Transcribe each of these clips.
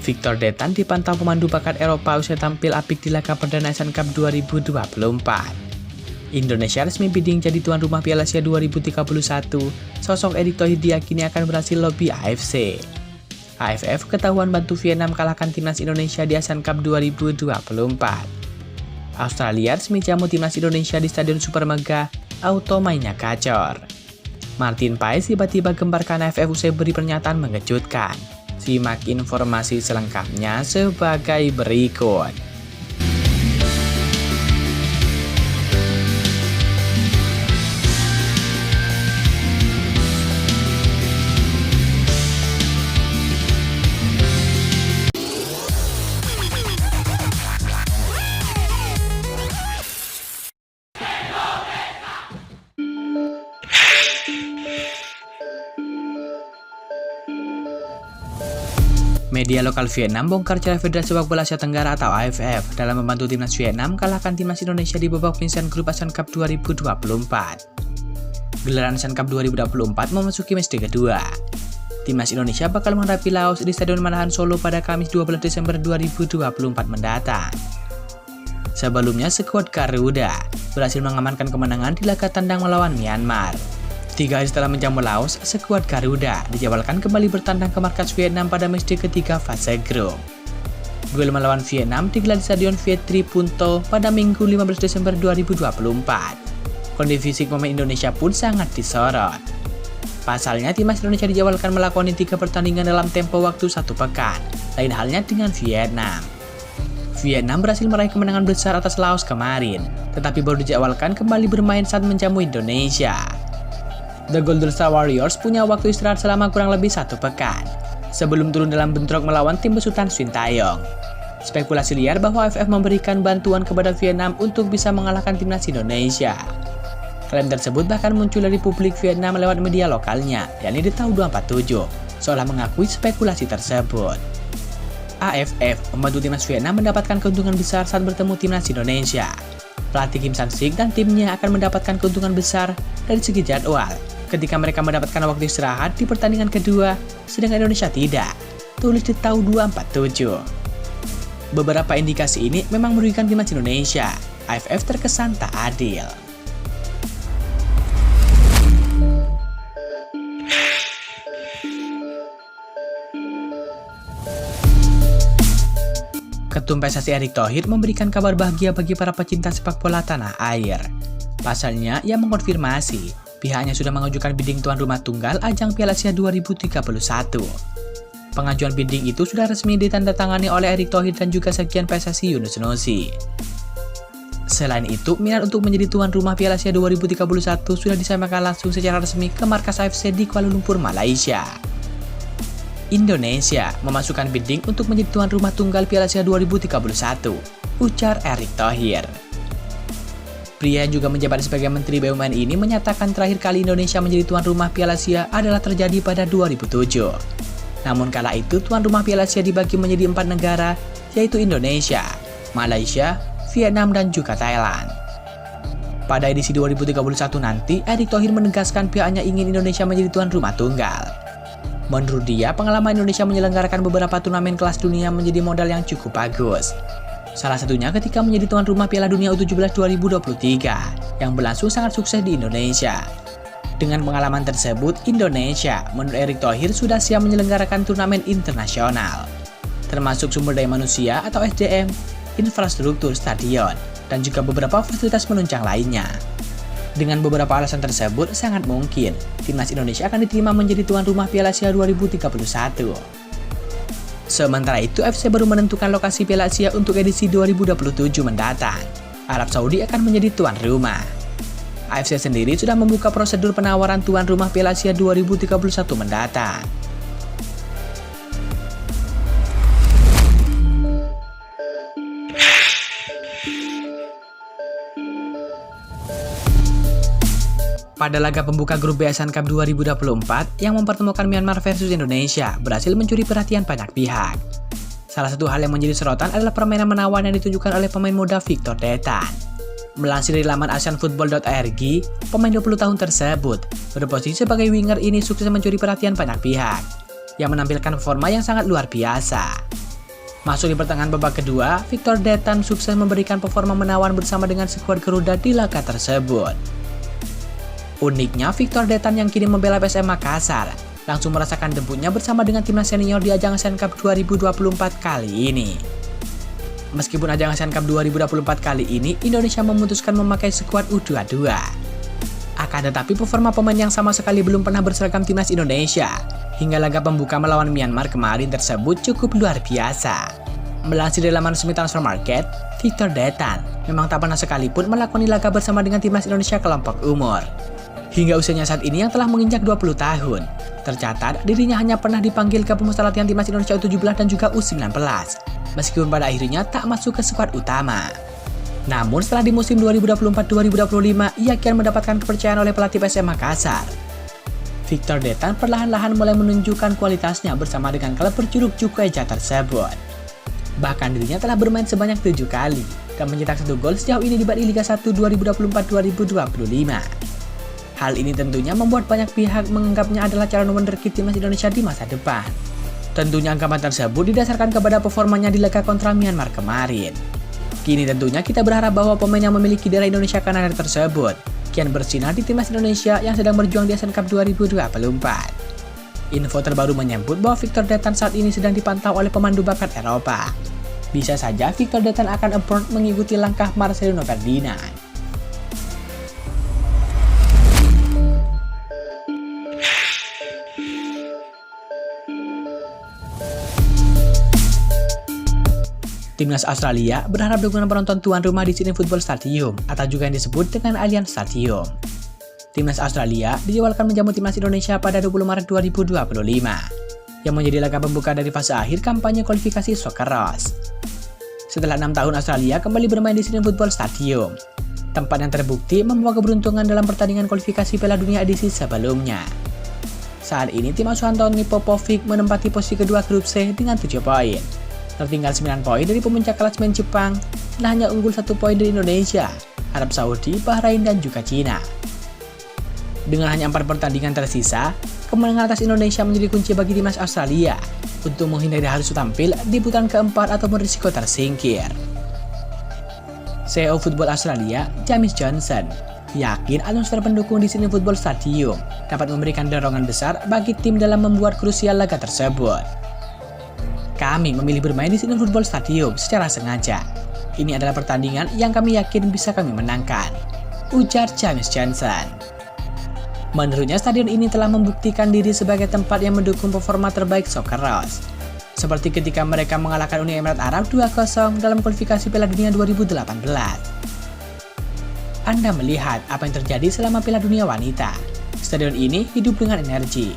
Victor Detan dipantau pemandu bakat Eropa usai tampil apik di laga perdana Asian Cup 2024. Indonesia resmi bidding jadi tuan rumah Piala Asia 2031. Sosok Erick Thohir diyakini akan berhasil lobby AFC. AFF ketahuan bantu Vietnam kalahkan timnas Indonesia di Asian Cup 2024. Australia resmi jamu timnas Indonesia di Stadion Super Mega, auto mainnya gacor. Martin Paes tiba-tiba gemparkan AFF usai beri pernyataan mengejutkan. Simak informasi selengkapnya sebagai berikut. Media lokal Vietnam bongkar celah Federasi Sepak Bola Asia Tenggara atau AFF dalam membantu timnas Vietnam kalahkan timnas Indonesia di babak penyisihan grup Asian Cup 2024. Gelaran Asian Cup 2024 memasuki matchday kedua. Timnas Indonesia bakal menghadapi Laos di Stadion Manahan Solo pada Kamis 12 Desember 2024 mendatang. Sebelumnya, skuad Garuda berhasil mengamankan kemenangan di laga tandang melawan Myanmar. 3 hari setelah menjamu Laos, skuad Garuda dijadwalkan kembali bertandang ke markas Vietnam pada matchday ketiga fase grup. Duel melawan Vietnam digelar di Stadion Viet Tri Punto pada Minggu 15 Desember 2024. Kondisi fisik pemain Indonesia pun sangat disorot. Pasalnya, timnas Indonesia dijadwalkan melakoni 3 pertandingan dalam tempo waktu 1 pekan. Lain halnya dengan Vietnam. Vietnam berhasil meraih kemenangan besar atas Laos kemarin, tetapi baru dijadwalkan kembali bermain saat menjamu Indonesia. The Golden Star Warriors punya waktu istirahat selama kurang lebih 1 pekan sebelum turun dalam bentrok melawan tim besutan Sintayong. Spekulasi liar bahwa AFF memberikan bantuan kepada Vietnam untuk bisa mengalahkan timnas Indonesia. Klaim tersebut bahkan muncul dari publik Vietnam lewat media lokalnya, yakni The Tau 247, seolah mengakui spekulasi tersebut. AFF membantu timnas Vietnam mendapatkan keuntungan besar saat bertemu timnas Indonesia. Pelatih Kim Sang-sik dan timnya akan mendapatkan keuntungan besar dari segi jadwal ketika mereka mendapatkan waktu istirahat di pertandingan kedua, sedangkan Indonesia tidak, tulis di Tau 247. Beberapa indikasi ini memang merugikan timnas Indonesia. AFF terkesan tak adil. Ketum PSSI Erick Thohir memberikan kabar bahagia bagi para pecinta sepak bola tanah air. Pasalnya, ia mengkonfirmasi pihaknya sudah mengajukan bidding tuan rumah tunggal ajang Piala Asia 2031. Pengajuan bidding itu sudah resmi ditandatangani oleh Erick Thohir dan juga Sekjen PSSI Yunus Nusi. Selain itu, minat untuk menjadi tuan rumah Piala Asia 2031 sudah disampaikan langsung secara resmi ke markas AFC di Kuala Lumpur, Malaysia. Indonesia memasukkan bidding untuk menjadi tuan rumah tunggal Piala Asia 2031, ujar Erick Thohir. Pria yang juga menjabat sebagai Menteri BUMN ini menyatakan terakhir kali Indonesia menjadi tuan rumah Piala Asia adalah terjadi pada 2007. Namun kala itu tuan rumah Piala Asia dibagi menjadi 4 negara, yaitu Indonesia, Malaysia, Vietnam, dan juga Thailand. Pada edisi 2031 nanti, Erick Thohir menegaskan pihaknya ingin Indonesia menjadi tuan rumah tunggal. Menurut dia, pengalaman Indonesia menyelenggarakan beberapa turnamen kelas dunia menjadi modal yang cukup bagus. Salah satunya ketika menjadi tuan rumah Piala Dunia U17 2023 yang berlangsung sangat sukses di Indonesia. Dengan pengalaman tersebut, Indonesia menurut Erick Thohir sudah siap menyelenggarakan turnamen internasional, termasuk sumber daya manusia atau SDM, infrastruktur stadion, dan juga beberapa fasilitas penunjang lainnya. Dengan beberapa alasan tersebut, sangat mungkin timnas Indonesia akan diterima menjadi tuan rumah Piala Asia 2031. Sementara itu, AFC baru menentukan lokasi Piala Asia untuk edisi 2027 mendatang. Arab Saudi akan menjadi tuan rumah. AFC sendiri sudah membuka prosedur penawaran tuan rumah Piala Asia 2031 mendatang. Pada laga pembuka grup B Asian Cup 2024 yang mempertemukan Myanmar versus Indonesia berhasil mencuri perhatian banyak pihak. Salah satu hal yang menjadi sorotan adalah permainan menawan yang ditunjukkan oleh pemain muda Victor Detan. Melansir dari laman asianfootball.org, pemain 20 tahun tersebut berposisi sebagai winger ini sukses mencuri perhatian banyak pihak, yang menampilkan performa yang sangat luar biasa. Masuk di pertengahan babak kedua, Victor Detan sukses memberikan performa menawan bersama dengan skuad Garuda di laga tersebut. Uniknya, Victor Detan yang kini membela PSM Makassar langsung merasakan debutnya bersama dengan timnas senior di ajang ASEAN Cup 2024 kali ini. Meskipun ajang ASEAN Cup 2024 kali ini Indonesia memutuskan memakai skuad U22. Akan tetapi performa pemain yang sama sekali belum pernah berseragam timnas Indonesia hingga laga pembuka melawan Myanmar kemarin tersebut cukup luar biasa. Melansir dari laman resmi Transfer Market, Victor Detan memang tak pernah sekalipun melakoni laga bersama dengan timnas Indonesia kelompok umur. Hingga usianya saat ini yang telah menginjak 20 tahun, tercatat dirinya hanya pernah dipanggil ke pemusatan latihan timnas Indonesia U17 dan juga U19, meskipun pada akhirnya tak masuk ke skuad utama. Namun setelah di musim 2024-2025, ia kian mendapatkan kepercayaan oleh pelatih PSM Makassar. Victor Detan perlahan-lahan mulai menunjukkan kualitasnya bersama dengan klub berjuluk Jukueja tersebut. Bahkan dirinya telah bermain sebanyak 7 kali dan mencetak 1 gol sejauh ini di Liga 1 2024-2025. Hal ini tentunya membuat banyak pihak menganggapnya adalah calon wonderkid timnas Indonesia di masa depan. Tentunya anggapan tersebut didasarkan kepada performanya di laga kontra Myanmar kemarin. Kini tentunya kita berharap bahwa pemain yang memiliki darah Indonesia Kanada tersebut kian bersinar di timnas Indonesia yang sedang berjuang di ASEAN Cup 2024. Info terbaru menyebut bahwa Victor Detan saat ini sedang dipantau oleh pemandu bakat Eropa. Bisa saja Victor Detan akan abroad mengikuti langkah Marcelino Ferdinand. Timnas Australia berharap dukungan penonton tuan rumah di Sydney Football Stadium atau juga yang disebut dengan Allianz Stadium. Timnas Australia dijadwalkan menjamu timnas Indonesia pada 20 Maret 2025 yang menjadi laga pembuka dari fase akhir kampanye kualifikasi Socceroos. Setelah 6 tahun Australia kembali bermain di Sydney Football Stadium, tempat yang terbukti membawa keberuntungan dalam pertandingan kualifikasi Piala Dunia edisi sebelumnya. Saat ini tim asuhan Toni Popovic menempati posisi kedua grup C dengan 7 poin. Tertinggal 9 poin dari pemuncak klasemen Jepang dan hanya unggul 1 poin dari Indonesia, Arab Saudi, Bahrain, dan juga Cina. Dengan hanya 4 pertandingan tersisa, kemenangan atas Indonesia menjadi kunci bagi timnas Australia untuk menghindari harus tampil di putaran keempat atau berisiko tersingkir. CEO Football Australia, James Johnson, yakin atmosfer pendukung di Sydney Football Stadium dapat memberikan dorongan besar bagi tim dalam membuat krusial laga tersebut. Kami memilih bermain di Sydney Football Stadium secara sengaja. Ini adalah pertandingan yang kami yakin bisa kami menangkan, ujar James Johnson. Menurutnya stadion ini telah membuktikan diri sebagai tempat yang mendukung performa terbaik Socceroos. Seperti ketika mereka mengalahkan Uni Emirat Arab 2-0 dalam kualifikasi Piala Dunia 2018. Anda melihat apa yang terjadi selama Piala Dunia Wanita. Stadion ini hidup dengan energi.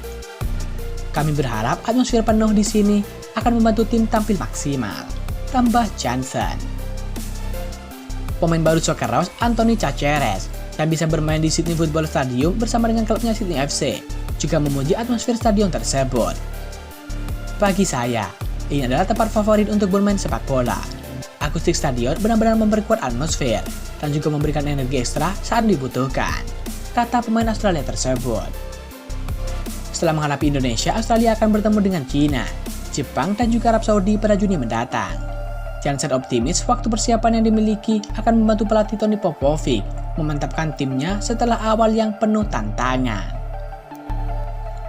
Kami berharap atmosfer penuh di sini akan membantu tim tampil maksimal, tambah Johnson. Pemain baru Socceroos, Anthony Caceres, yang bisa bermain di Sydney Football Stadium bersama dengan klubnya Sydney FC, juga memuji atmosfer stadion tersebut. Bagi saya, ini adalah tempat favorit untuk bermain sepak bola. Akustik stadion benar-benar memperkuat atmosfer dan juga memberikan energi ekstra saat dibutuhkan, kata pemain Australia tersebut. Setelah menghadapi Indonesia, Australia akan bertemu dengan Cina, Jepang, dan juga Arab Saudi pada Juni mendatang. Johnson optimis waktu persiapan yang dimiliki akan membantu pelatih Toni Popovic memantapkan timnya setelah awal yang penuh tantangan.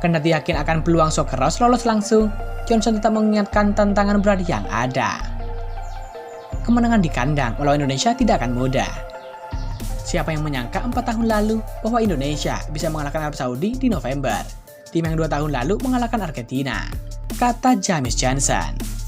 Kendati yakin akan peluang Socceroos lolos langsung, Johnson tetap mengingatkan tantangan berat yang ada. Kemenangan di kandang melawan Indonesia tidak akan mudah. Siapa yang menyangka 4 tahun lalu bahwa Indonesia bisa mengalahkan Arab Saudi di November, tim yang 2 tahun lalu mengalahkan Argentina, kata James Johnson.